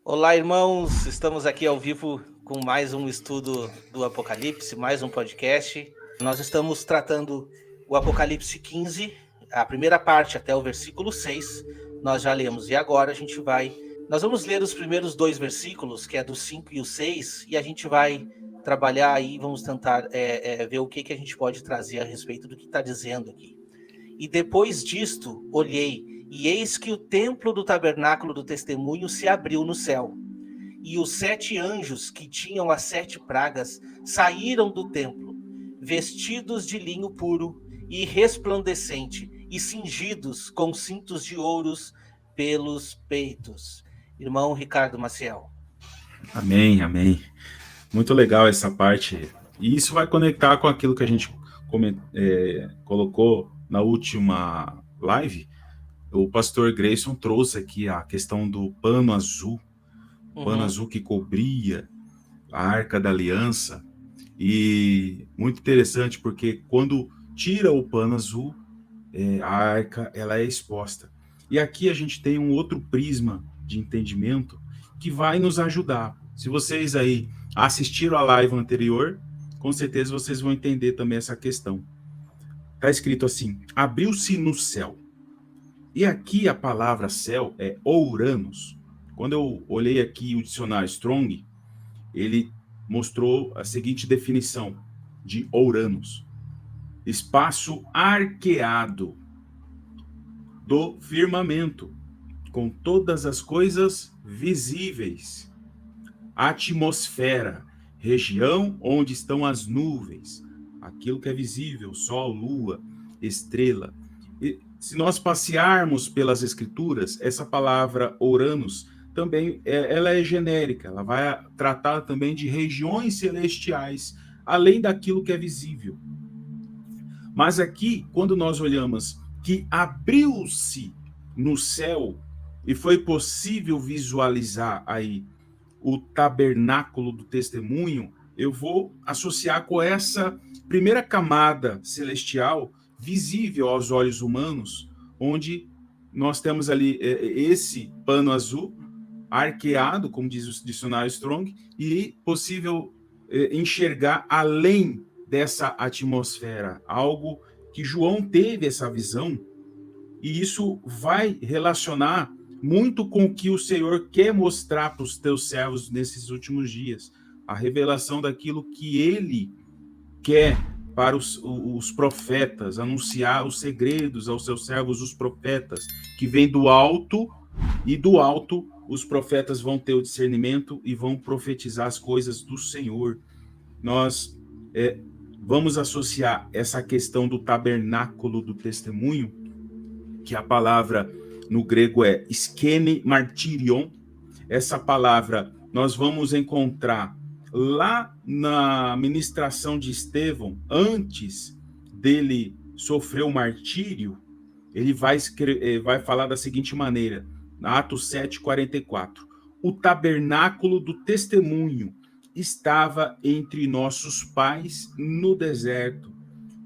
Olá, irmãos. Estamos aqui ao vivo com mais um estudo do Apocalipse, mais um podcast. Nós estamos tratando o Apocalipse 15, a primeira parte até o versículo 6. Nós já lemos e agora nós vamos ler os primeiros dois versículos, que é do 5 e o 6, e a gente vai trabalhar aí, vamos tentar ver o que a gente pode trazer a respeito do que está dizendo aqui. E depois disto, olhei, e eis que o templo do tabernáculo do testemunho se abriu no céu. E os 7 anjos que tinham as 7 pragas saíram do templo, vestidos de linho puro e resplandecente, e cingidos com cintos de ouros pelos peitos. Irmão Ricardo Maciel. Amém, amém. Muito legal essa parte. E isso vai conectar com aquilo que a gente colocou na última live. O pastor Grayson trouxe aqui a questão do pano azul, pano azul que cobria a Arca da Aliança. E muito interessante, porque quando tira o pano azul, a arca ela é exposta. E aqui a gente tem um outro prisma de entendimento que vai nos ajudar. Se vocês aí assistiram a live anterior, com certeza vocês vão entender também essa questão. Está escrito assim: abriu-se no céu. E aqui a palavra céu é ouranos. Quando eu olhei aqui o dicionário Strong, ele mostrou a seguinte definição de ouranos: espaço arqueado do firmamento, com todas as coisas visíveis. Atmosfera, região onde estão as nuvens, aquilo que é visível, sol, lua, estrela. E se nós passearmos pelas escrituras, essa palavra Uranus também ela é genérica, ela vai tratar também de regiões celestiais, além daquilo que é visível. Mas aqui, quando nós olhamos que abriu-se no céu e foi possível visualizar aí o tabernáculo do testemunho, eu vou associar com essa primeira camada celestial visível aos olhos humanos, onde nós temos ali esse pano azul arqueado, como diz o dicionário Strong, e possível enxergar além dessa atmosfera, algo que João teve essa visão, e isso vai relacionar muito com o que o Senhor quer mostrar para os teus servos nesses últimos dias, a revelação daquilo que ele quer para os profetas, anunciar os segredos aos seus servos, os profetas, que vêm do alto, e do alto os profetas vão ter o discernimento e vão profetizar as coisas do Senhor. Nós vamos associar essa questão do tabernáculo do testemunho, que a palavra no grego é skene martyrion. Essa palavra nós vamos encontrar lá na ministração de Estevão, antes dele sofrer o martírio. Ele vai falar da seguinte maneira, Atos 7:44. O tabernáculo do testemunho estava entre nossos pais no deserto,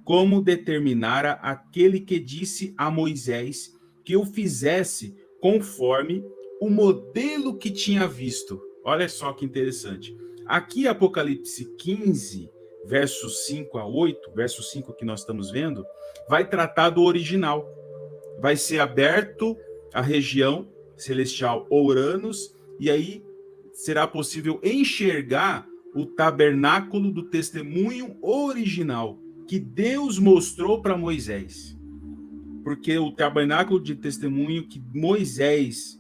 como determinara aquele que disse a Moisés que o fizesse conforme o modelo que tinha visto. Olha só que interessante. Aqui, Apocalipse 15, versos 5 a 8, verso 5 que nós estamos vendo, vai tratar do original. Vai ser aberto a região celestial Uranus, e aí será possível enxergar o tabernáculo do testemunho original que Deus mostrou para Moisés. Porque o tabernáculo de testemunho que Moisés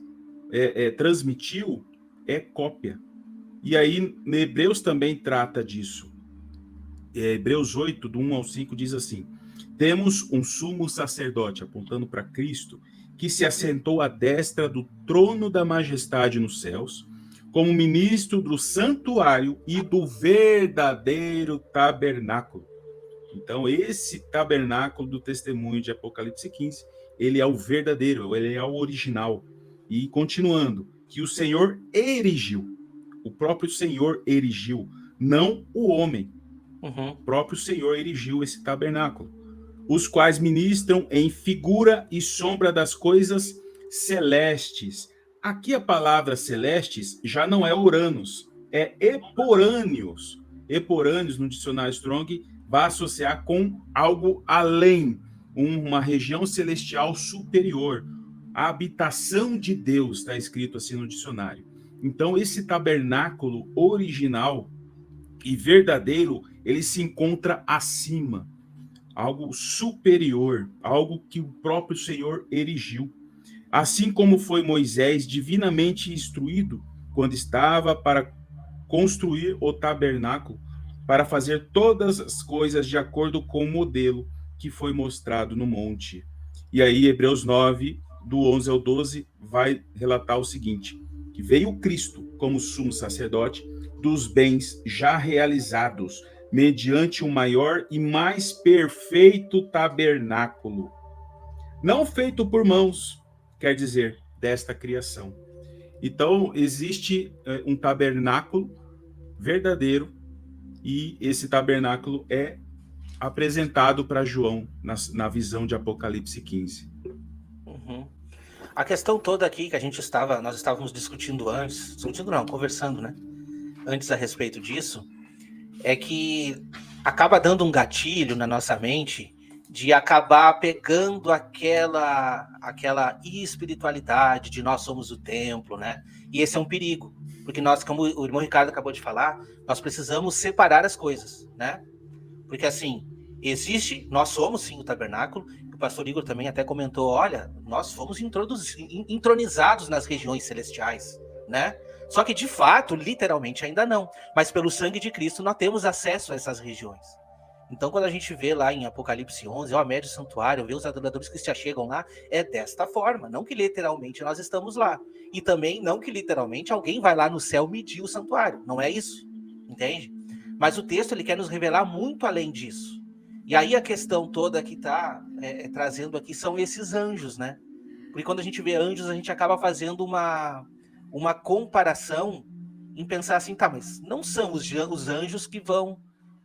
transmitiu é cópia. E aí, Hebreus também trata disso. Hebreus 8, do 1 ao 5, diz assim: temos um sumo sacerdote, apontando para Cristo, que se assentou à destra do trono da majestade nos céus, como ministro do santuário e do verdadeiro tabernáculo. Então, esse tabernáculo do testemunho de Apocalipse 15, ele é o verdadeiro, ele é o original. E continuando, que o Senhor erigiu, o próprio Senhor erigiu, não o homem. O próprio Senhor erigiu esse tabernáculo, os quais ministram em figura e sombra das coisas celestes, Aqui a palavra celestes já não é Uranus, é eporâneos. Eporâneos, no dicionário Strong, vai associar com algo além, uma região celestial superior. A habitação de Deus, está escrito assim no dicionário. Então, esse tabernáculo original e verdadeiro, ele se encontra acima, algo superior, algo que o próprio Senhor erigiu. Assim como foi Moisés divinamente instruído quando estava para construir o tabernáculo, para fazer todas as coisas de acordo com o modelo que foi mostrado no monte. E aí, Hebreus 9, do 11 ao 12, vai relatar o seguinte, que veio Cristo como sumo sacerdote dos bens já realizados, mediante o maior e mais perfeito tabernáculo, não feito por mãos, quer dizer, desta criação. Então, existe um tabernáculo verdadeiro, e esse tabernáculo é apresentado para João na visão de Apocalipse 15. Uhum. A questão toda aqui que nós estávamos conversando, né? Antes a respeito disso, é que acaba dando um gatilho na nossa mente de acabar pegando aquela espiritualidade de nós somos o templo, né? E esse é um perigo, porque nós, como o irmão Ricardo acabou de falar, nós precisamos separar as coisas, né? Porque assim, nós somos sim o tabernáculo, o pastor Igor também até comentou, olha, nós fomos entronizados nas regiões celestiais, né? Só que de fato, literalmente ainda não, mas pelo sangue de Cristo nós temos acesso a essas regiões. Então, quando a gente vê lá em Apocalipse 11, ó, médio santuário, vê os adoradores que se achegam lá, é desta forma, não que literalmente nós estamos lá. E também não que literalmente alguém vai lá no céu medir o santuário, não é isso, entende? Mas o texto ele quer nos revelar muito além disso. E aí a questão toda que está trazendo aqui são esses anjos, né? Porque quando a gente vê anjos, a gente acaba fazendo uma comparação em pensar assim, tá, mas não são os anjos que vão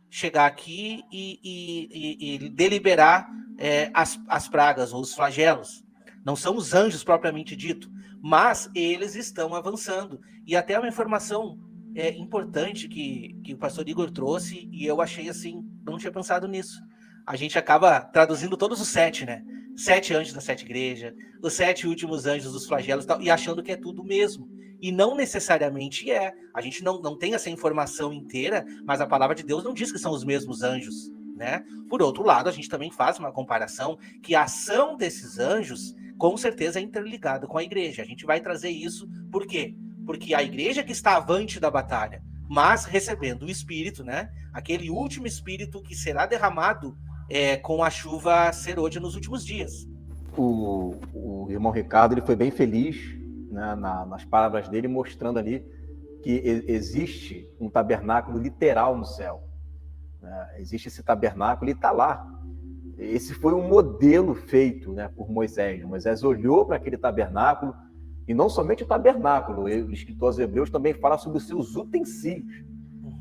chegar aqui e deliberar as pragas ou os flagelos. Não são os anjos propriamente dito, mas eles estão avançando. E até uma informação importante que o pastor Igor trouxe, e eu achei assim, não tinha pensado nisso. A gente acaba traduzindo todos os 7, né? 7 anjos das 7 igrejas, os 7 últimos anjos dos flagelos, e achando que é tudo mesmo. E não necessariamente é. A gente não tem essa informação inteira, mas a palavra de Deus não diz que são os mesmos anjos, né? Por outro lado, a gente também faz uma comparação que a ação desses anjos, com certeza, é interligada com a igreja. A gente vai trazer isso, por quê? Porque a igreja que está avante da batalha, mas recebendo o Espírito, né? Aquele último Espírito que será derramado com a chuva serôdia nos últimos dias. O irmão Ricardo ele foi bem feliz, né, nas palavras dele, mostrando ali que existe um tabernáculo literal no céu. Né? Existe esse tabernáculo e está lá. Esse foi um modelo feito, né, por Moisés. Moisés olhou para aquele tabernáculo, e não somente o tabernáculo, o escritor aos Hebreus também fala sobre os seus utensílios.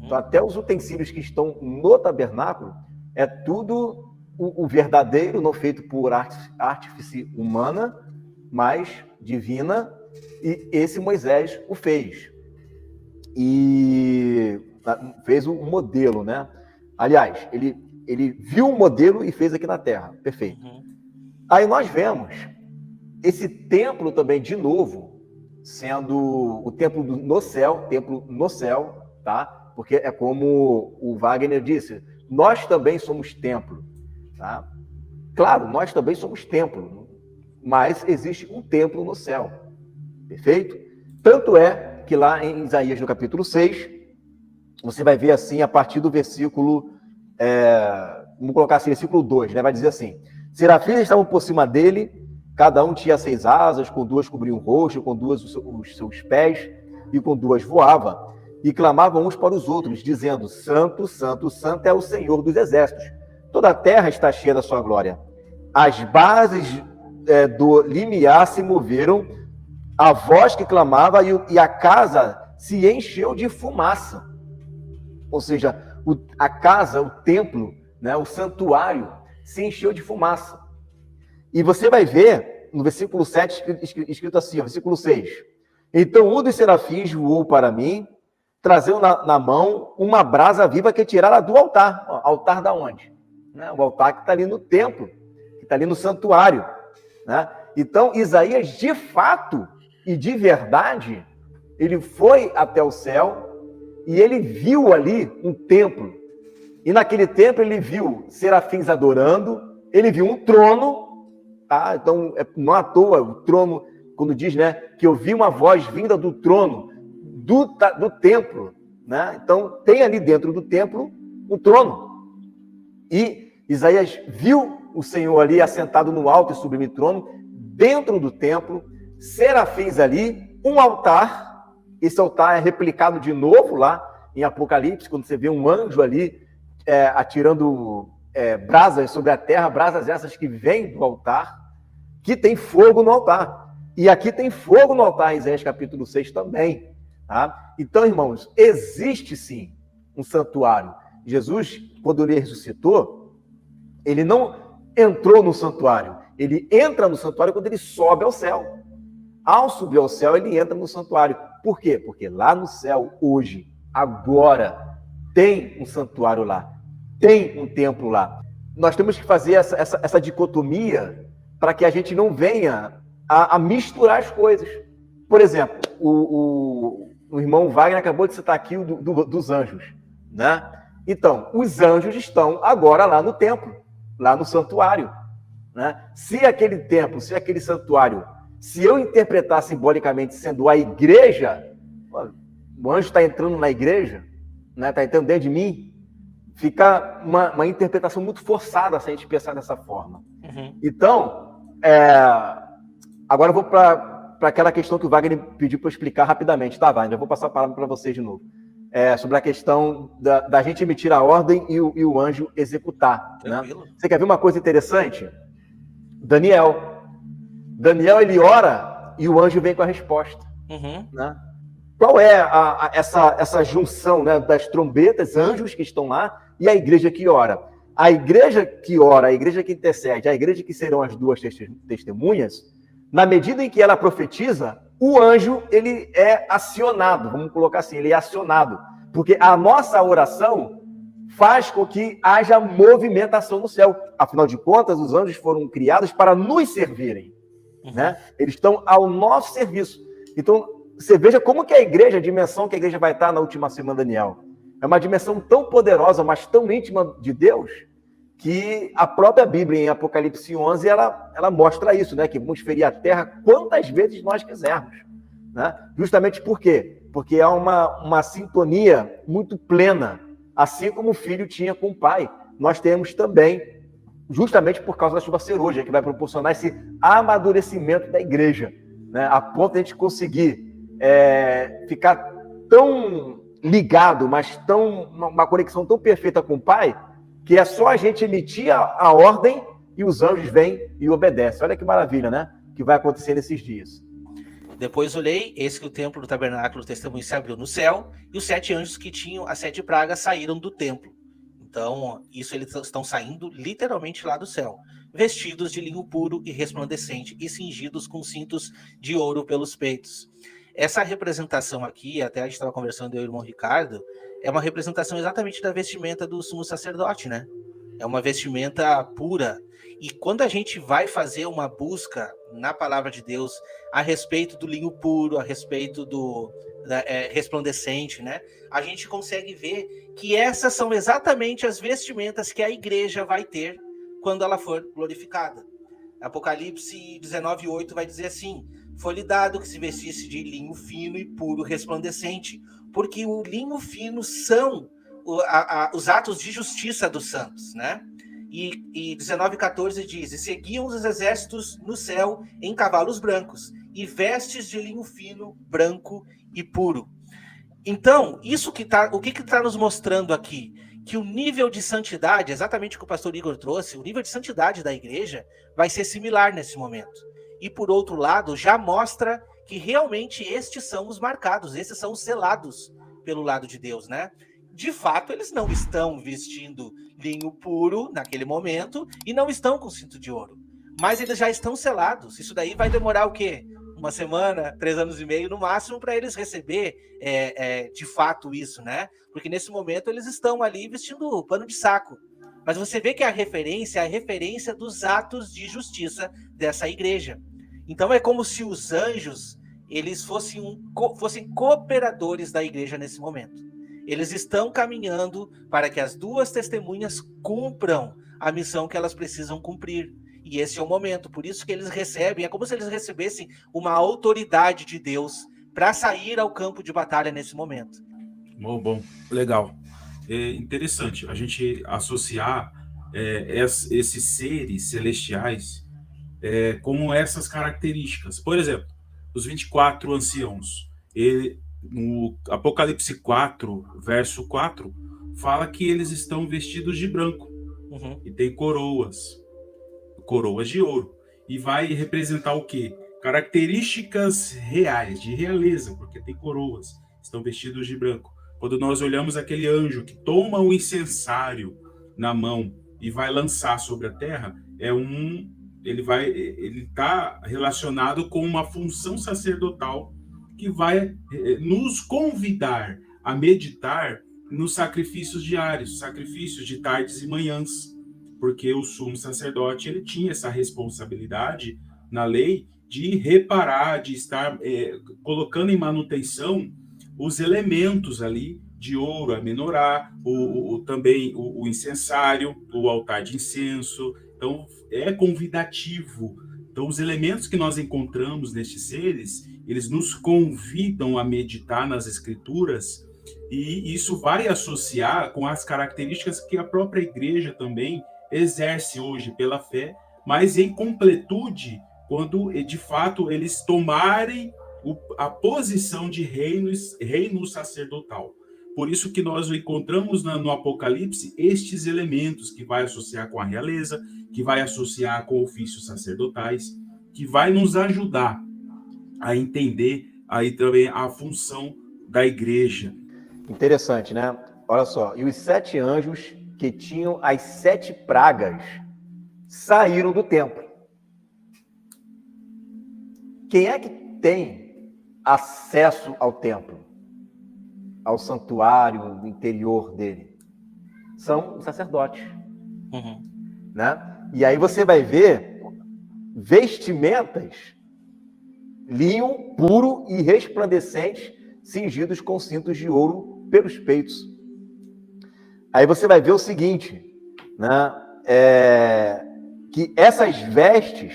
Então, até os utensílios que estão no tabernáculo é tudo o verdadeiro, não feito por artífice humana, mas divina, e esse Moisés o fez. E fez um modelo, né? Aliás, ele viu um modelo e fez aqui na Terra. Perfeito. Aí nós vemos esse templo também, de novo, sendo o templo no céu, tá? Porque é como o Wagner disse, nós também somos templo, tá? Claro, nós também somos templo, mas existe um templo no céu, perfeito? Tanto é que lá em Isaías, no capítulo 6, você vai ver assim, a partir do versículo, vamos colocar assim, versículo 2, né? Vai dizer assim, serafins estavam por cima dele, cada um tinha 6 asas, com 2 cobriam o rosto, com 2 os seus pés, e com 2 voava, e clamavam uns para os outros, dizendo, Santo, Santo, Santo é o Senhor dos exércitos. Toda a terra está cheia da sua glória. As bases do limiar se moveram, a voz que clamava, e a casa se encheu de fumaça. Ou seja, a casa, o templo, né, o santuário, se encheu de fumaça. E você vai ver, no versículo 7, escrito assim, ó, versículo 6, Então um dos serafins voou para mim, trazendo na mão uma brasa viva que tirara do altar. Altar da onde? Né? O altar que está ali no templo, que está ali no santuário. Né? Então, Isaías, de fato e de verdade, ele foi até o céu e ele viu ali um templo. E naquele templo ele viu serafins adorando, ele viu um trono, tá? Então, não à toa, o trono, quando diz, né, que eu vi uma voz vinda do trono, do templo, né? Então, tem ali dentro do templo um trono. E Isaías viu o Senhor ali assentado no alto e sublime trono, dentro do templo, serafins ali, um altar. Esse altar é replicado de novo lá em Apocalipse, quando você vê um anjo ali atirando brasas sobre a terra, brasas essas que vêm do altar, que tem fogo no altar. E aqui tem fogo no altar, em Isaías capítulo 6 também. Tá? Então, irmãos, existe sim um santuário. Jesus, quando ele ressuscitou, ele não entrou no santuário. Ele entra no santuário quando ele sobe ao céu. Ao subir ao céu, ele entra no santuário. Por quê? Porque lá no céu, hoje, agora, tem um santuário lá. Tem um templo lá. Nós temos que fazer essa dicotomia para que a gente não venha a misturar as coisas. Por exemplo, o irmão Wagner acabou de citar aqui dos anjos, né? Então, os anjos estão agora lá no templo, lá no santuário, né? Se aquele templo, se aquele santuário, se eu interpretar simbolicamente sendo a igreja, o anjo está entrando na igreja, né? Está entrando dentro de mim, fica uma interpretação muito forçada se a gente pensar dessa forma. Uhum. Então, agora eu vou para aquela questão que o Wagner pediu para eu explicar rapidamente, tá, Wagner? Eu vou passar a palavra para vocês de novo. Sobre a questão da gente emitir a ordem e o anjo executar. Né? Você quer ver uma coisa interessante? Daniel, ele ora e o anjo vem com a resposta. Uhum. Né? Qual é essa junção, né, das trombetas, anjos que estão lá, e a igreja que ora? A igreja que ora, a igreja que intercede, a igreja que serão as duas testemunhas, na medida em que ela profetiza, o anjo, ele é acionado, vamos colocar assim, ele é acionado, porque a nossa oração faz com que haja movimentação no céu. Afinal de contas, os anjos foram criados para nos servirem, né? Eles estão ao nosso serviço. Então, você veja como que a igreja, a dimensão que a igreja vai estar na última semana, Daniel, é uma dimensão tão poderosa, mas tão íntima de Deus, que a própria Bíblia, em Apocalipse 11, ela mostra isso, né? Que vamos ferir a terra quantas vezes nós quisermos. Né? Justamente por quê? Porque há uma sintonia muito plena, assim como o filho tinha com o pai. Nós temos também, justamente por causa da chuva ceruja, que vai proporcionar esse amadurecimento da igreja, né? A ponto de a gente conseguir ficar tão ligado, mas uma conexão tão perfeita com o pai, que é só a gente emitir a ordem e os anjos vêm e obedecem. Olha que maravilha, né? Que vai acontecer nesses dias. Depois olhei, eis que o templo do tabernáculo do testemunho se abriu no céu, e os 7 anjos que tinham as 7 pragas saíram do templo. Então, eles estão saindo literalmente lá do céu, vestidos de linho puro e resplandecente, e cingidos com cintos de ouro pelos peitos. Essa representação aqui, até a gente estava conversando eu e o irmão Ricardo, é uma representação exatamente da vestimenta do sumo sacerdote, né? É uma vestimenta pura. E quando a gente vai fazer uma busca na palavra de Deus a respeito do linho puro, a respeito do resplandecente, né? A gente consegue ver que essas são exatamente as vestimentas que a igreja vai ter quando ela for glorificada. Apocalipse 19:8 vai dizer assim: foi-lhe dado que se vestisse de linho fino e puro resplandecente, porque o linho fino são os atos de justiça dos santos, né? E 19:14 diz: e seguiam os exércitos no céu em cavalos brancos, e vestes de linho fino, branco e puro. Então, o que está nos mostrando aqui? Que o nível de santidade, exatamente o que o pastor Igor trouxe, o nível de santidade da igreja vai ser similar nesse momento. E por outro lado, já mostra que realmente estes são os marcados, esses são os selados pelo lado de Deus, né? De fato, eles não estão vestindo linho puro naquele momento e não estão com cinto de ouro. Mas eles já estão selados. Isso daí vai demorar o quê? uma semana, 3 anos e meio no máximo, para eles receber de fato isso, né? Porque nesse momento eles estão ali vestindo pano de saco. Mas você vê que a referência é a referência dos atos de justiça dessa igreja. Então é como se os anjos eles fossem cooperadores da igreja nesse momento. Eles estão caminhando para que as 2 testemunhas cumpram a missão que elas precisam cumprir. E esse é o momento, por isso que eles recebem, é como se eles recebessem uma autoridade de Deus para sair ao campo de batalha nesse momento. Bom, legal. É interessante a gente associar esses seres celestiais como essas características. Por exemplo, os 24 anciãos. No Apocalipse 4, verso 4, fala que eles estão vestidos de branco. E tem coroas de ouro. E vai representar o quê? Características reais, de realeza, porque tem coroas, estão vestidos de branco. Quando nós olhamos aquele anjo que toma o incensário na mão e vai lançar sobre a terra, ele está relacionado com uma função sacerdotal que vai nos convidar a meditar nos sacrifícios diários, sacrifícios de tardes e manhãs, porque o sumo sacerdote ele tinha essa responsabilidade na lei de reparar, de estar colocando em manutenção os elementos ali de ouro, a menorá, também o incensário, o altar de incenso. Então, é convidativo. Então, os elementos que nós encontramos nestes seres, eles nos convidam a meditar nas Escrituras, e isso vai associar com as características que a própria igreja também exerce hoje pela fé, mas em completude, quando, de fato, eles tomarem a posição de reino sacerdotal. Por isso que nós encontramos no Apocalipse estes elementos que vai associar com a realeza, que vai associar com ofícios sacerdotais, que vai nos ajudar a entender aí também a função da igreja. Interessante, né? Olha só, e os 7 anjos que tinham as 7 pragas saíram do templo. Quem é que tem acesso ao templo? Ao santuário do interior dele? São os sacerdotes. Né? E aí você vai ver vestimentas, linho puro e resplandecente, cingidos com cintos de ouro pelos peitos. Aí você vai ver o seguinte, né? Que essas vestes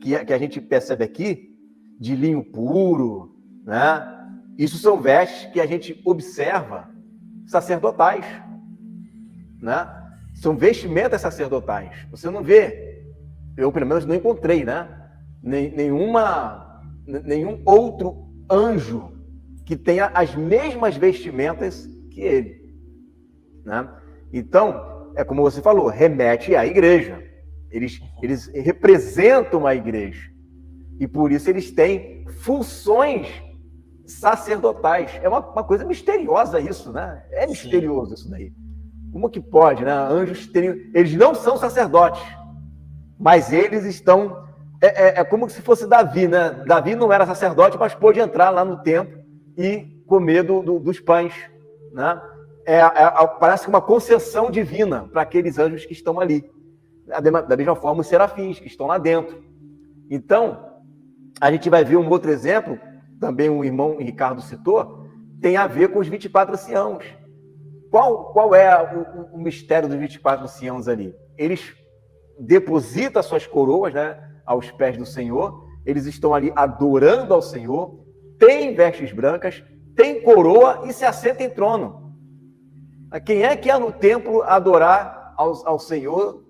que a gente percebe aqui, de linho puro, né? Isso são vestes que a gente observa sacerdotais, né? São vestimentas sacerdotais. Você não vê, eu pelo menos não encontrei, né? Nenhum outro anjo que tenha as mesmas vestimentas que ele, né? Então, é como você falou, remete à igreja. Eles representam a igreja. E por isso eles têm funções sacerdotais. É uma coisa misteriosa isso, né? É misterioso isso daí. Como que pode, né? Anjos eles não são sacerdotes, mas eles estão... É como se fosse Davi, né? Davi não era sacerdote, mas pôde entrar lá no templo e comer dos pães, né? Parece uma concessão divina para aqueles anjos que estão ali. Da mesma forma, os serafins que estão lá dentro. Então, a gente vai ver um outro exemplo, também o irmão Ricardo citou, tem a ver com os 24 anciãos. Qual é o mistério dos 24 anciãos ali? Eles depositam as suas coroas, né, aos pés do Senhor, eles estão ali adorando ao Senhor, têm vestes brancas, têm coroa e se assentam em trono. Quem é que ia no templo adorar ao Senhor,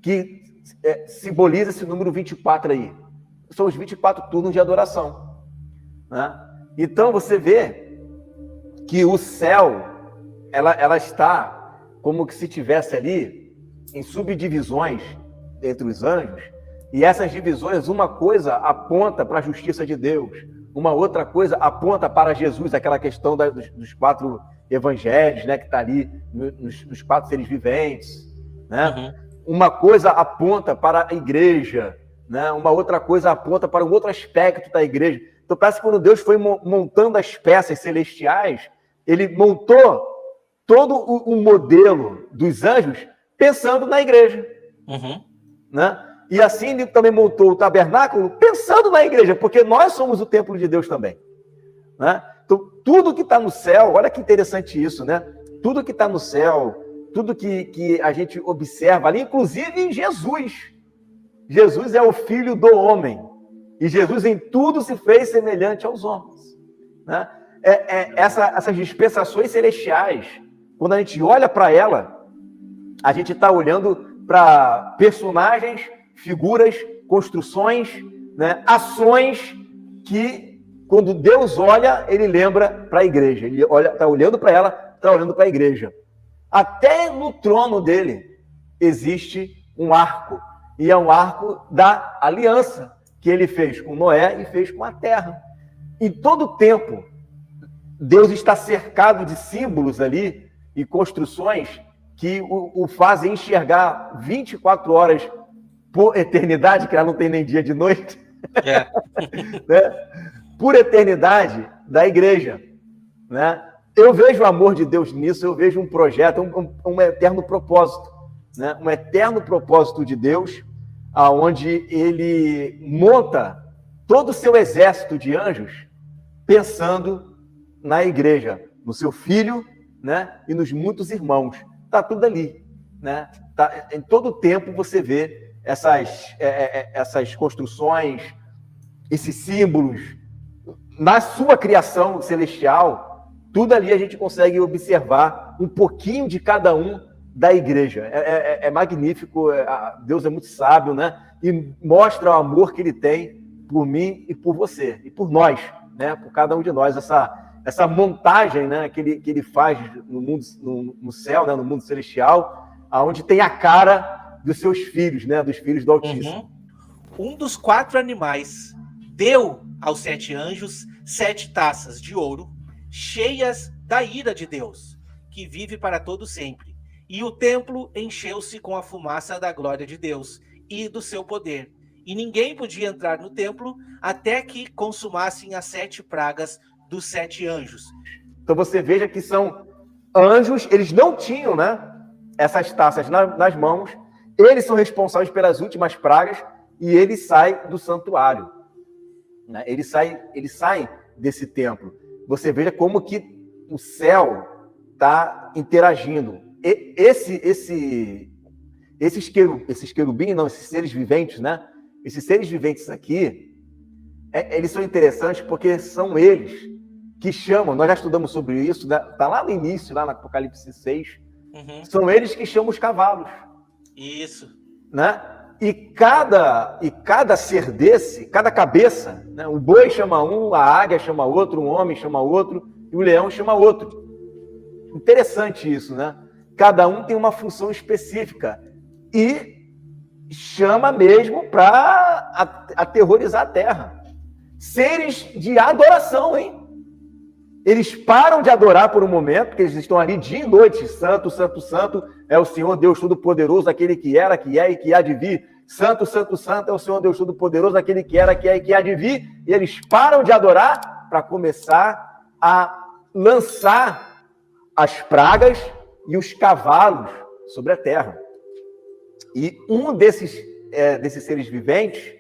que simboliza esse número 24 aí? São os 24 turnos de adoração, né? Então você vê que o céu, ela está como que se tivesse ali em subdivisões entre os anjos, e essas divisões, uma coisa aponta para a justiça de Deus, uma outra coisa aponta para Jesus, aquela questão dos 4 evangelhos, né, que está ali nos 4 seres viventes, né? Uma coisa aponta para a igreja, né? Uma outra coisa aponta para um outro aspecto da igreja. Então parece que quando Deus foi montando as peças celestiais, ele montou todo o modelo dos anjos pensando na igreja. Né? E assim ele também montou o tabernáculo pensando na igreja, porque nós somos o templo de Deus também. Né? Então, tudo que está no céu, olha que interessante isso, né? Tudo que está no céu, tudo que a gente observa ali, inclusive Jesus. Jesus é o Filho do homem. E Jesus em tudo se fez semelhante aos homens. Né? Essas dispensações celestiais, quando a gente olha para ela, a gente está olhando para personagens, figuras, construções, né? Ações que, quando Deus olha, ele lembra para a igreja. Ele está olhando para ela, está olhando para a igreja. Até no trono dele existe um arco. E é um arco da aliança que ele fez com Noé e fez com a terra. Em todo tempo, Deus está cercado de símbolos ali e construções que o fazem enxergar 24 horas por eternidade, que ela não tem nem dia de noite, né? Por eternidade da igreja. Né? Eu vejo o amor de Deus nisso, eu vejo um projeto, um eterno propósito. Né? Um eterno propósito de Deus, aonde ele monta todo o seu exército de anjos pensando na igreja, no seu filho, né? E nos muitos irmãos. Está tudo ali. Né? Tá, em todo tempo você vê essas construções, esses símbolos. Na sua criação celestial, tudo ali a gente consegue observar um pouquinho de cada um da igreja. É magnífico, Deus é muito sábio, né? E mostra o amor que ele tem por mim e por você, e por nós, né? Por cada um de nós, essa montagem, né? que ele faz no mundo, no céu, né? No mundo celestial, onde tem a cara dos seus filhos, né? Dos filhos do Altíssimo. Um dos 4 animais deu aos 7 anjos 7 taças de ouro, cheias da ira de Deus, que vive para todo sempre. E o templo encheu-se com a fumaça da glória de Deus e do seu poder. E ninguém podia entrar no templo até que consumassem as 7 pragas dos 7 anjos. Então você veja que são anjos, eles não tinham, né, essas taças nas mãos, eles são responsáveis pelas últimas pragas e ele sai do santuário. Né? Ele sai desse templo. Você veja como que o céu está interagindo. Esses querubins, não, esses seres viventes, né? Esses seres viventes aqui, eles são interessantes porque são eles que chamam, nós já estudamos sobre isso, né? Tá lá no início, lá no Apocalipse 6, são eles que chamam os cavalos. Isso. Né? E cada ser desse, cada cabeça, né? O boi chama um, a águia chama outro, um homem chama outro, e o leão chama outro. Interessante isso, né? Cada um tem uma função específica e chama mesmo para aterrorizar a terra. Seres de adoração, hein? Eles param de adorar por um momento, porque eles estão ali dia e noite. Santo, santo, santo é o Senhor Deus Todo-Poderoso, aquele que era, que é e que há de vir. Santo, santo, santo é o Senhor Deus Todo-Poderoso, aquele que era, que é e que há de vir. E eles param de adorar para começar a lançar as pragas e os cavalos sobre a terra. E um desses seres viventes,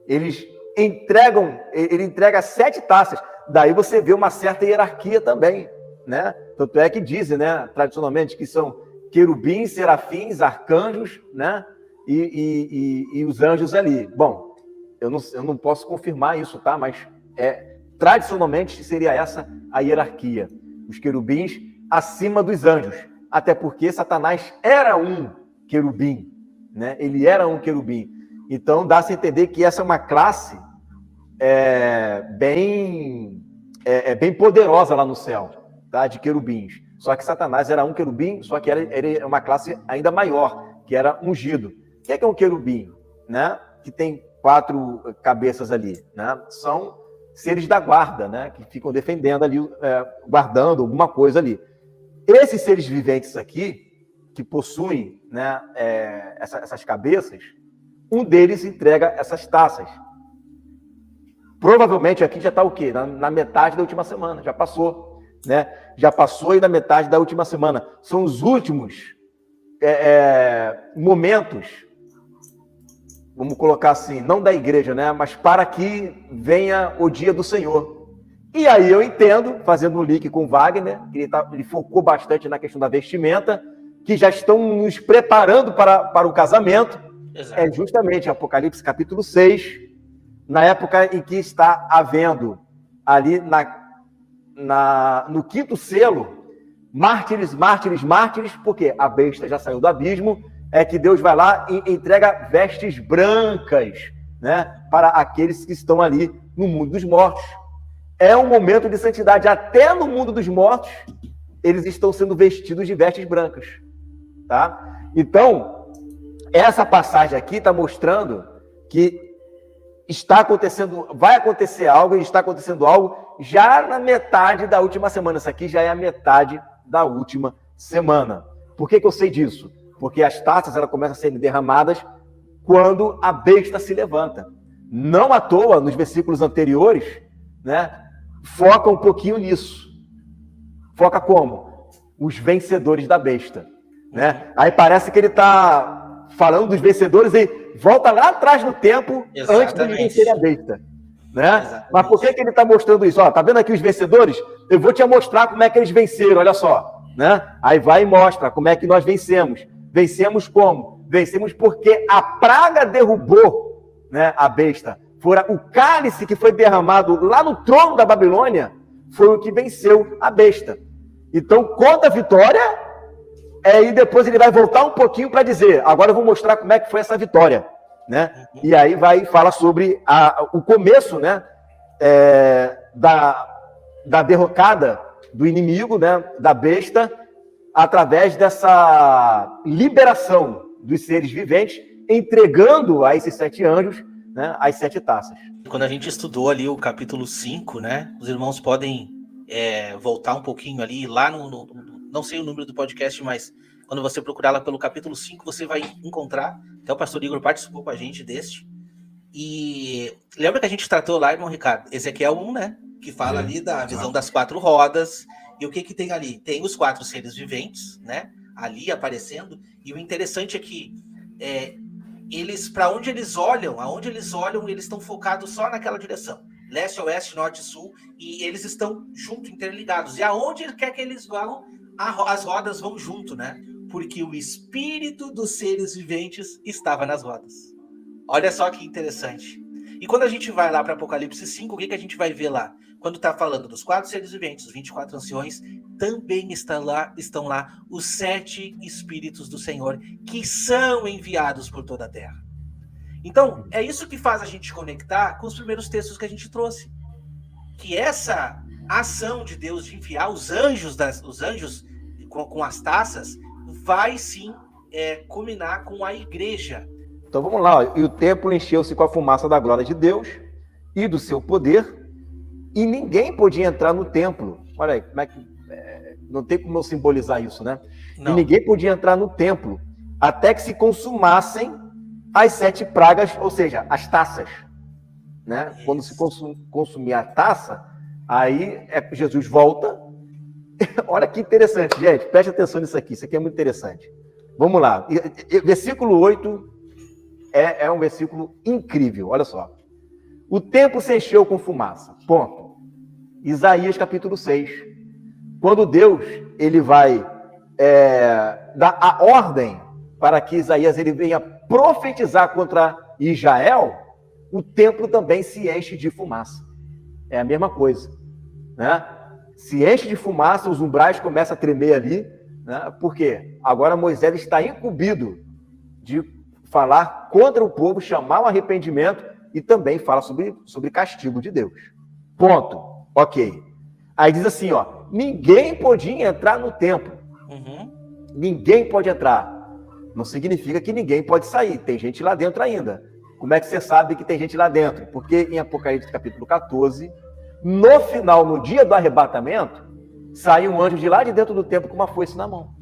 ele entrega 7 taças. Daí você vê uma certa hierarquia também, né? Tanto é que dizem, né, tradicionalmente, que são querubins, serafins, arcanjos, né? E os anjos ali. Bom, eu não posso confirmar isso, tá? Mas tradicionalmente seria essa a hierarquia. Os querubins acima dos anjos. Até porque Satanás era um querubim, né? Ele era um querubim. Então dá-se a entender que essa é uma classe bem poderosa lá no céu, tá? De querubins. Só que Satanás era um querubim, só que era uma classe ainda maior, que era ungido. O que é um querubim? Né? Que tem 4 cabeças ali, né? São seres da guarda, né? Que ficam defendendo ali, guardando alguma coisa ali. Esses seres viventes aqui, que possuem, né, essas cabeças, um deles entrega essas taças. Provavelmente aqui já está o quê? Na metade da última semana, já passou, né? Já passou aí na metade da última semana. São os últimos momentos, vamos colocar assim, não da igreja, né? Mas para que venha o dia do Senhor. E aí eu entendo, fazendo um link com o Wagner, que ele focou bastante na questão da vestimenta, que já estão nos preparando para o casamento. Exato. É justamente Apocalipse capítulo 6, na época em que está havendo ali no quinto selo, mártires, porque a besta já saiu do abismo, é que Deus vai lá e entrega vestes brancas, né, para aqueles que estão ali no mundo dos mortos. É um momento de santidade. Até no mundo dos mortos, eles estão sendo vestidos de vestes brancas. Tá? Então, essa passagem aqui está mostrando que está acontecendo, vai acontecer algo, e está acontecendo algo já na metade da última semana. Isso aqui já é a metade da última semana. Por que eu sei disso? Porque as taças elas começam a ser derramadas quando a besta se levanta. Não à toa, nos versículos anteriores, né, foca um pouquinho nisso. Foca como? Os vencedores da besta. Né? Aí parece que ele está falando dos vencedores e volta lá atrás no tempo. Exatamente. Antes de vencer a besta. Né? Mas por que ele está mostrando isso? Ó, tá vendo aqui os vencedores? Eu vou te mostrar como é que eles venceram, olha só. Né? Aí vai e mostra como é que nós vencemos. Vencemos como? Vencemos porque a praga derrubou, né, a besta. Fora o cálice que foi derramado lá no trono da Babilônia foi o que venceu a besta. Então, conta a vitória. E depois ele vai voltar um pouquinho para dizer, agora eu vou mostrar como é que foi essa vitória, né? E aí vai falar sobre o começo, né, da derrocada do inimigo, né, da besta, através dessa liberação dos seres viventes, entregando a esses 7 anjos, né, as 7 taças. Quando a gente estudou ali o capítulo 5, né, os irmãos podem voltar um pouquinho ali, lá não sei o número do podcast, mas quando você procurar lá pelo capítulo 5, você vai encontrar, até o pastor Igor participou com a gente deste, e lembra que a gente tratou lá, irmão Ricardo, Ezequiel 1, né, que fala ali da visão das 4 rodas, e o que tem ali? Tem os 4 seres viventes, né, ali aparecendo, e o interessante é que eles, para onde eles olham, aonde eles olham, eles estão focados só naquela direção, leste, oeste, norte e sul, e eles estão juntos, interligados, e aonde quer que eles vão, as rodas vão junto, né? Porque o espírito dos seres viventes estava nas rodas. Olha só que interessante. E quando a gente vai lá para Apocalipse 5, o que a gente vai ver lá? Quando está falando dos 4 seres viventes, os 24 anciões, também estão lá os 7 espíritos do Senhor, que são enviados por toda a terra. Então, é isso que faz a gente conectar com os primeiros textos que a gente trouxe. Que essa ação de Deus de enviar os anjos com as taças vai sim culminar com a igreja. Então vamos lá, ó. E o templo encheu-se com a fumaça da glória de Deus e do seu poder, e ninguém podia entrar no templo. Olha aí, como é que não tem como eu simbolizar isso, né? Não. E ninguém podia entrar no templo até que se consumassem as 7 pragas, ou seja, as taças, né? Isso. Quando se consumir a taça, aí Jesus volta. Olha que interessante, gente. Preste atenção nisso aqui. Isso aqui é muito interessante. Vamos lá. Versículo 8 é um versículo incrível. Olha só. O templo se encheu com fumaça. Ponto. Isaías capítulo 6. Quando Deus ele vai dar a ordem para que Isaías ele venha profetizar contra Israel, o templo também se enche de fumaça. É a mesma coisa, né? Se enche de fumaça, os umbrais começam a tremer ali, né? Porque agora Moisés está incumbido de falar contra o povo, chamar o arrependimento e também fala sobre castigo de Deus. Ponto. Ok. Aí diz assim, ó, ninguém podia entrar no templo. Ninguém pode entrar. Não significa que ninguém pode sair. Tem gente lá dentro ainda. Como é que você sabe que tem gente lá dentro? Porque em Apocalipse capítulo 14, no final, no dia do arrebatamento, sai um anjo de lá de dentro do templo com uma foice na mão.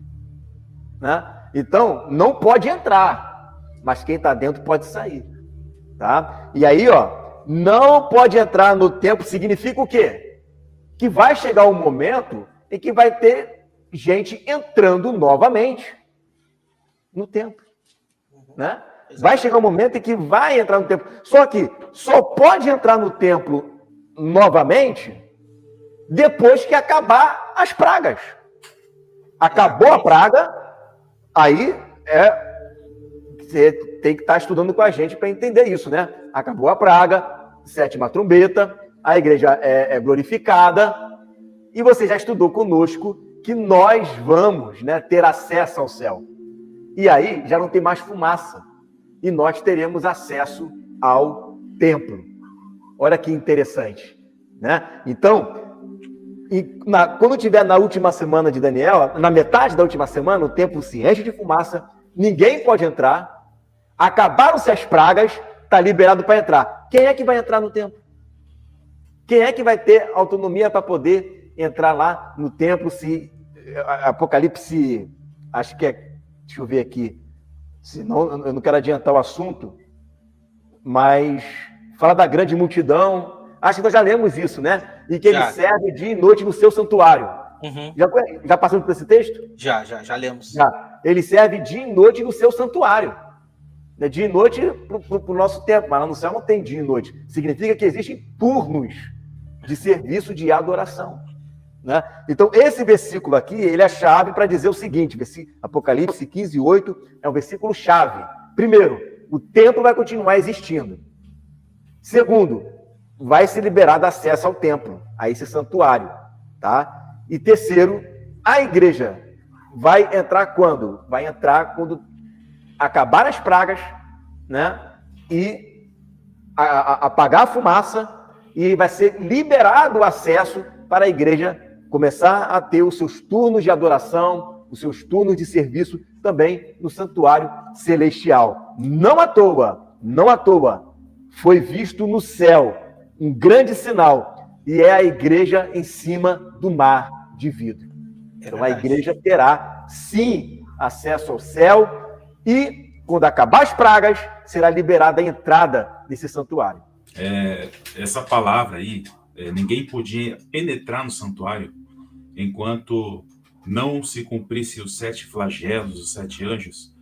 Né? Então, não pode entrar. mas quem está dentro pode sair. Tá? E aí, ó, não pode entrar no templo significa o quê? Que vai chegar um momento em que vai ter gente entrando novamente no templo. Né? Vai chegar um momento em que vai entrar no templo. Só que só pode entrar no templo novamente depois que acabar as pragas. Acabou a praga, aí você tem que estar estudando com a gente para entender isso, né? Acabou a praga, 7ª trombeta, a igreja é glorificada, e você já estudou conosco que nós vamos, né, ter acesso ao céu. E aí já não tem mais fumaça, e nós teremos acesso ao templo. Olha que interessante, né? Então, quando tiver na última semana de Daniel, na metade da última semana, o templo se enche de fumaça, ninguém pode entrar, acabaram-se as pragas, está liberado para entrar. Quem é que vai entrar no templo? Quem é que vai ter autonomia para poder entrar lá no templo? Se Apocalipse, acho que deixa eu ver aqui, senão eu não quero adiantar o assunto, mas fala da grande multidão. Acho que nós já lemos isso, né? E que ele serve dia e noite no seu santuário. Uhum. Já passamos por esse texto? Já lemos. Já. Ele serve dia e noite no seu santuário. Dia e noite para o nosso tempo, mas lá no céu não tem dia e noite. Significa que existem turnos de serviço de adoração. Né? Então, esse versículo aqui, ele é chave para dizer o seguinte, Apocalipse 15:8 é um versículo chave. Primeiro, o templo vai continuar existindo. Segundo, vai ser liberado acesso ao templo, a esse santuário, tá? E terceiro, a igreja vai entrar quando? Vai entrar quando acabar as pragas, né? E apagar a fumaça, e vai ser liberado o acesso para a igreja começar a ter os seus turnos de adoração, os seus turnos de serviço também no santuário celestial. Não à toa, foi visto no céu um grande sinal, e é a igreja em cima do mar de vidro. Então a igreja terá, sim, acesso ao céu, e quando acabar as pragas, será liberada a entrada nesse santuário. Essa palavra aí, ninguém podia penetrar no santuário enquanto não se cumprisse os 7 flagelos, os 7 anjos,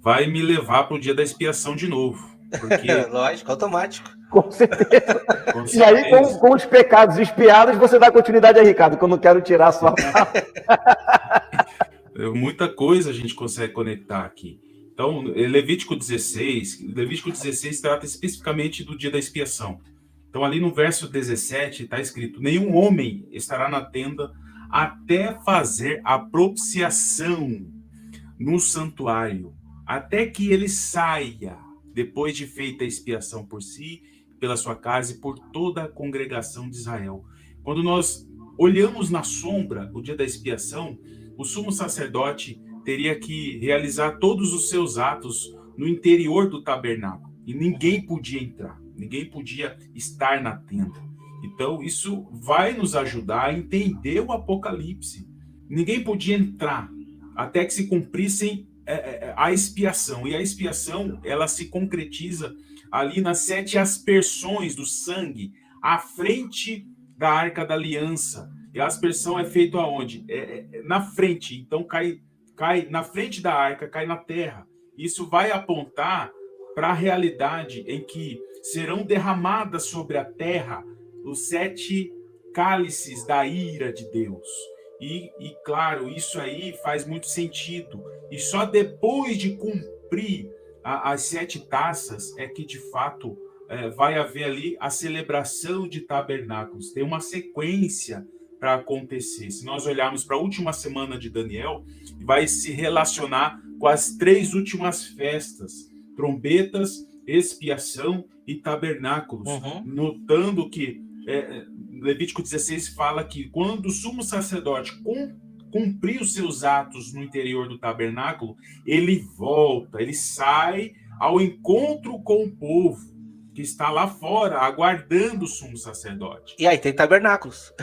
vai me levar para o dia da expiação de novo. Porque... Lógico, automático. Com certeza. E aí, com os pecados expiados, você dá continuidade aí, Ricardo, que eu não quero tirar a sua palavra. Muita coisa a gente consegue conectar aqui. Então, Levítico 16 trata especificamente do dia da expiação. Então, ali no verso 17 está escrito: nenhum homem estará na tenda até fazer a propiciação no santuário, até que ele saia, depois de feita a expiação por si, pela sua casa e por toda a congregação de Israel. Quando nós olhamos na sombra o dia da expiação, o sumo sacerdote teria que realizar todos os seus atos no interior do tabernáculo, e ninguém podia entrar, ninguém podia estar na tenda. Então, isso vai nos ajudar a entender o Apocalipse. Ninguém podia entrar até que se cumprissem a expiação. E a expiação, ela se concretiza ali nas 7 aspersões do sangue à frente da Arca da Aliança. E a aspersão é feita aonde? Na frente. Então, cai na frente da arca, cai na terra. Isso vai apontar para a realidade em que serão derramadas sobre a terra os 7 cálices da ira de Deus. E claro, isso aí faz muito sentido. E só depois de cumprir as 7 taças é que, de fato, vai haver ali a celebração de tabernáculos. Tem uma sequência para acontecer. Se nós olharmos para a última semana de Daniel, vai se relacionar com as 3 últimas festas: trombetas, expiação e tabernáculos. Notando que Levítico 16 fala que quando o sumo sacerdote cumprir os seus atos no interior do tabernáculo, ele volta, ele sai ao encontro com o povo que está lá fora, aguardando o sumo sacerdote. E aí tem tabernáculos.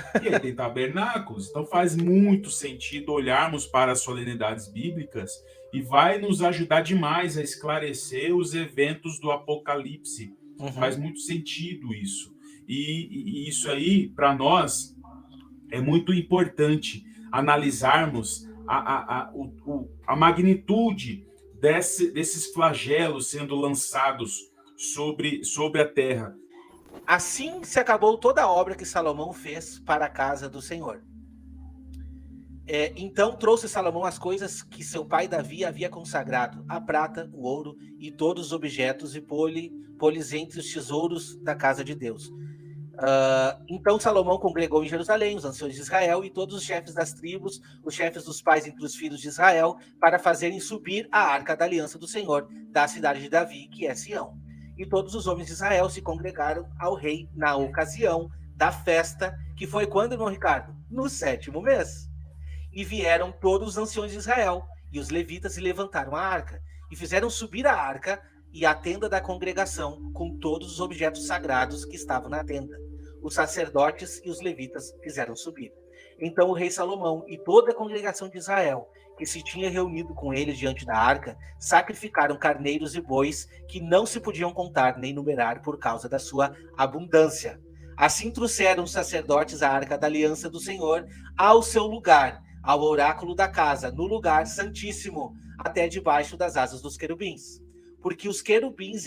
Então faz muito sentido olharmos para as solenidades bíblicas e vai nos ajudar demais a esclarecer os eventos do Apocalipse. Faz muito sentido isso. E isso aí, para nós, é muito importante analisarmos a magnitude desses flagelos sendo lançados sobre a terra. Assim se acabou toda a obra que Salomão fez para a casa do Senhor. Então trouxe Salomão as coisas que seu pai Davi havia consagrado, a prata, o ouro e todos os objetos, e pôs entre os tesouros da casa de Deus. Então Salomão congregou em Jerusalém os anciãos de Israel e todos os chefes das tribos, os chefes dos pais entre os filhos de Israel, para fazerem subir a arca da aliança do Senhor da cidade de Davi, que é Sião. E todos os homens de Israel se congregaram ao rei na ocasião da festa, que foi quando, irmão Ricardo? No 7º mês. E vieram todos os anciões de Israel e os levitas e levantaram a arca, e fizeram subir a arca e a tenda da congregação, com todos os objetos sagrados que estavam na tenda. Os sacerdotes e os levitas fizeram subir. Então o rei Salomão e toda a congregação de Israel, que se tinha reunido com ele diante da arca, sacrificaram carneiros e bois que não se podiam contar nem numerar por causa da sua abundância. Assim trouxeram os sacerdotes a arca da aliança do Senhor ao seu lugar, ao oráculo da casa, no lugar santíssimo, até debaixo das asas dos querubins. Porque os querubins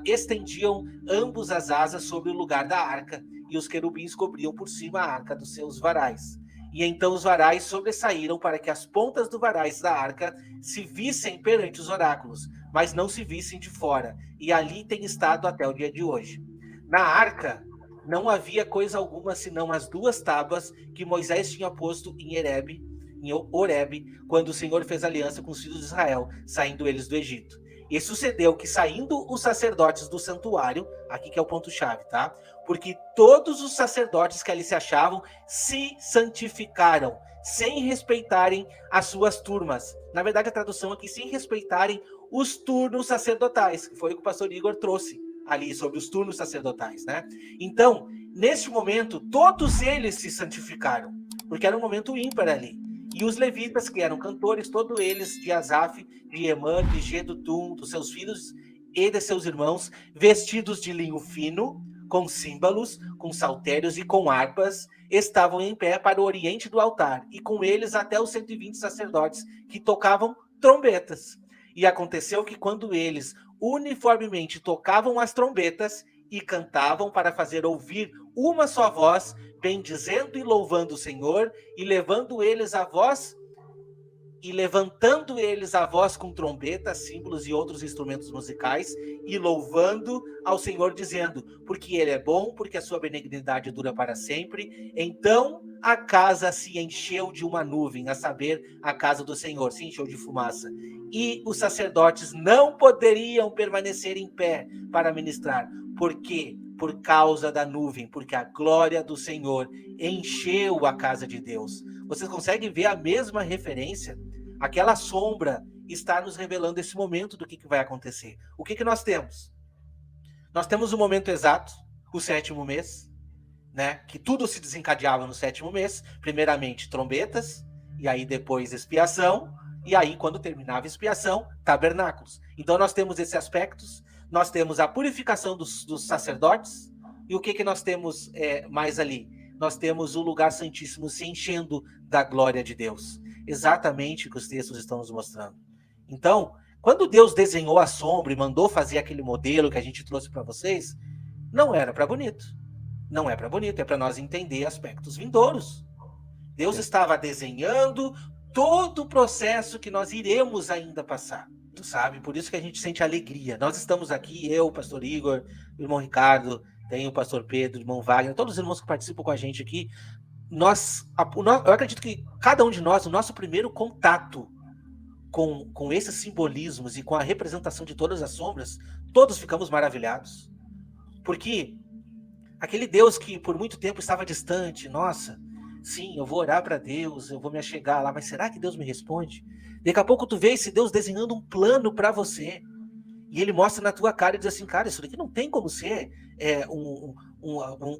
estendiam ambos as asas sobre o lugar da arca, e os querubins cobriam por cima a arca dos seus varais. E então os varais sobressaíram para que as pontas do varais da arca se vissem perante os oráculos, mas não se vissem de fora, e ali tem estado até o dia de hoje. Na arca não havia coisa alguma senão as 2 tábuas que Moisés tinha posto em Horebe, quando o Senhor fez aliança com os filhos de Israel, saindo eles do Egito. E sucedeu que, saindo os sacerdotes do santuário, aqui que é o ponto-chave, tá? Porque todos os sacerdotes que ali se achavam se santificaram, sem respeitarem as suas turmas. Na verdade, a tradução aqui, sem respeitarem os turnos sacerdotais, que foi o que o pastor Igor trouxe ali, sobre os turnos sacerdotais, né? Então, neste momento, todos eles se santificaram, porque era um momento ímpar ali. E os levitas, que eram cantores, todos eles de Asaf, de Emã, de Jedutum, dos seus filhos e de seus irmãos, vestidos de linho fino, com símbolos, com saltérios e com harpas, estavam em pé para o oriente do altar, e com eles até os 120 sacerdotes que tocavam trombetas. E aconteceu que quando eles uniformemente tocavam as trombetas e cantavam para fazer ouvir uma só voz, bendizendo e louvando o Senhor, e levantando eles a voz com trombetas, símbolos e outros instrumentos musicais, e louvando ao Senhor, dizendo: porque ele é bom, porque a sua benignidade dura para sempre. Então a casa se encheu de uma nuvem, a saber, a casa do Senhor se encheu de fumaça, e os sacerdotes não poderiam permanecer em pé para ministrar. Por quê? Por causa da nuvem, porque a glória do Senhor encheu a casa de Deus. Vocês conseguem ver a mesma referência? Aquela sombra está nos revelando esse momento do que vai acontecer. O que nós temos? Nós temos o momento exato, o 7º mês, né? Que tudo se desencadeava no 7º mês. Primeiramente trombetas, e aí depois expiação, e aí quando terminava a expiação, tabernáculos. Então nós temos esses aspectos. Nós temos a purificação dos sacerdotes. E o que nós temos mais ali? Nós temos o lugar santíssimo se enchendo da glória de Deus. Exatamente o que os textos estão nos mostrando. Então, quando Deus desenhou a sombra e mandou fazer aquele modelo que a gente trouxe para vocês, não era para bonito. Não é para bonito, é para nós entender aspectos vindouros. Deus estava desenhando todo o processo que nós iremos ainda passar. Sabe? Por isso que a gente sente alegria. Nós estamos aqui, eu, o pastor Igor, o irmão Ricardo, tem o pastor Pedro, o irmão Wagner, todos os irmãos que participam com a gente aqui. Eu acredito que cada um de nós, o nosso primeiro contato com esses simbolismos e com a representação de todas as sombras, todos ficamos maravilhados. Porque aquele Deus que por muito tempo estava distante, nossa, sim, eu vou orar para Deus, eu vou me achegar lá, mas será que Deus me responde? Daqui a pouco tu vê esse Deus desenhando um plano para você, e ele mostra na tua cara e diz assim: cara, isso daqui não tem como ser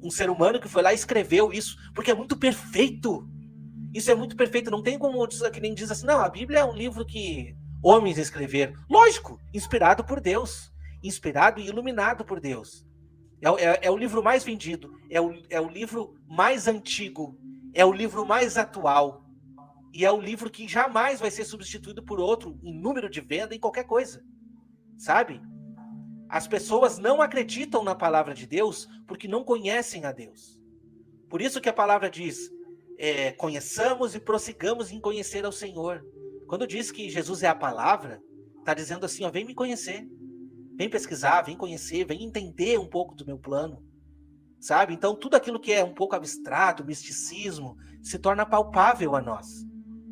um ser humano que foi lá e escreveu isso, porque é muito perfeito. Isso é muito perfeito, não tem como, que nem diz assim, não, a Bíblia é um livro que homens escreveram. Lógico, inspirado por Deus, inspirado e iluminado por Deus. É o livro mais vendido, é o livro mais antigo, é o livro mais atual, e é o livro que jamais vai ser substituído por outro em número de venda, em qualquer coisa, sabe? As pessoas não acreditam na palavra de Deus porque não conhecem a Deus. Por isso que a palavra diz, conheçamos e prossigamos em conhecer ao Senhor. Quando diz que Jesus é a palavra, está dizendo assim, ó, vem me conhecer, vem pesquisar, vem conhecer, vem entender um pouco do meu plano, sabe? Então tudo aquilo que é um pouco abstrato, misticismo, se torna palpável a nós.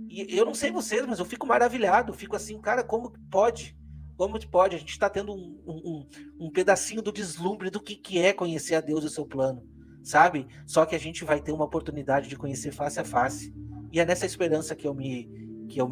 E eu não sei vocês, mas eu fico maravilhado, fico assim, cara, como pode? Como pode? A gente está tendo um pedacinho do deslumbre do que é conhecer a Deus e o seu plano, sabe? Só que a gente vai ter uma oportunidade de conhecer face a face. E é nessa esperança que eu me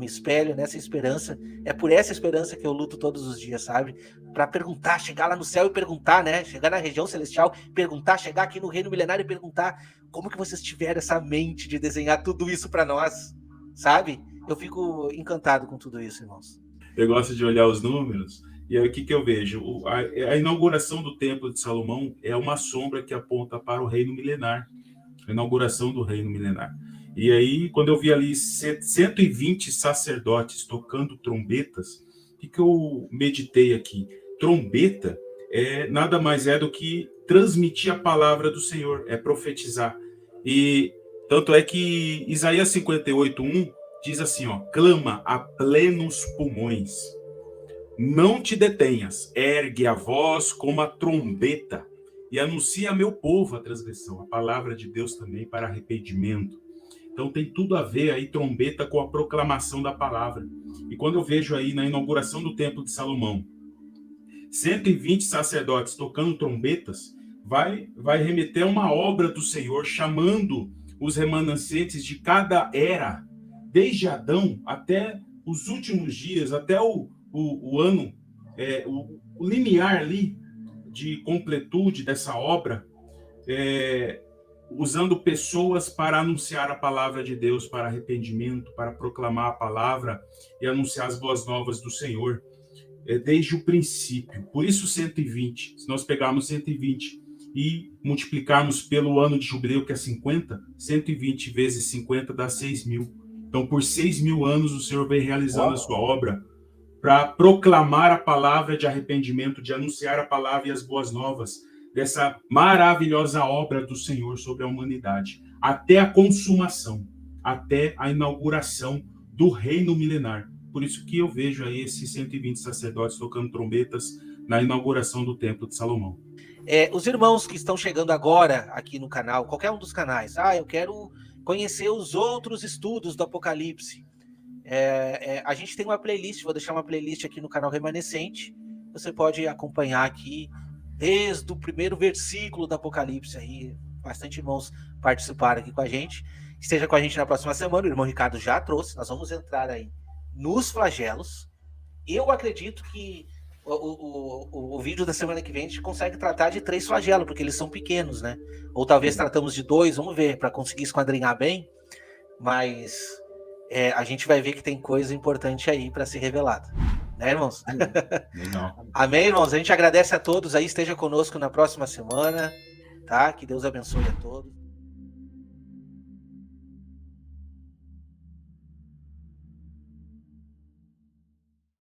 espelho, nessa esperança, é por essa esperança que eu luto todos os dias, sabe? Para perguntar, chegar lá no céu e perguntar, né? Chegar na região celestial, perguntar, chegar aqui no reino milenário e perguntar como que vocês tiveram essa mente de desenhar tudo isso para nós, sabe? Eu fico encantado com tudo isso, irmãos. Eu gosto de olhar os números, e aí o que eu vejo? A inauguração do Templo de Salomão é uma sombra que aponta para o reino milenar, a inauguração do reino milenar. E aí, quando eu vi ali 120 sacerdotes tocando trombetas, o que eu meditei aqui? Trombeta nada mais é do que transmitir a palavra do Senhor, é profetizar. E tanto é que Isaías 58:1 diz assim, ó, clama a plenos pulmões, não te detenhas, ergue a voz como a trombeta e anuncia a meu povo a transgressão, a palavra de Deus também para arrependimento. Então tem tudo a ver aí, trombeta, com a proclamação da palavra. E quando eu vejo aí na inauguração do Templo de Salomão, 120 sacerdotes tocando trombetas, vai remeter a uma obra do Senhor, chamando os remanescentes de cada era, desde Adão até os últimos dias, até o ano, o limiar ali de completude dessa obra, usando pessoas para anunciar a palavra de Deus, para arrependimento, para proclamar a palavra e anunciar as boas novas do Senhor, desde o princípio. Por isso 120, se nós pegarmos 120 e multiplicarmos pelo ano de jubileu, que é 50, 120 vezes 50 dá 6.000. Então, por 6.000 anos, o Senhor vem realizando a sua obra para proclamar a palavra de arrependimento, de anunciar a palavra e as boas novas dessa maravilhosa obra do Senhor sobre a humanidade, até a consumação, até a inauguração do reino milenar. Por isso que eu vejo aí esses 120 sacerdotes tocando trombetas na inauguração do Templo de Salomão. Os irmãos que estão chegando agora aqui no canal, qualquer um dos canais, eu quero conhecer os outros estudos do Apocalipse. A gente tem uma playlist, vou deixar uma playlist aqui no canal Remanescente. Você pode acompanhar aqui desde o primeiro versículo do Apocalipse. Aí, bastante irmãos participaram aqui com a gente. Esteja com a gente na próxima semana. O irmão Ricardo já trouxe. Nós vamos entrar aí nos flagelos. Eu acredito que o vídeo da semana que vem a gente consegue tratar de 3 flagelos, porque eles são pequenos, né? Ou talvez tratamos de 2, vamos ver, para conseguir esquadrinhar bem. Mas a gente vai ver que tem coisa importante aí para ser revelada. Né, irmãos? Não. Amém, irmãos? A gente agradece a todos aí. Esteja conosco na próxima semana, tá? Que Deus abençoe a todos.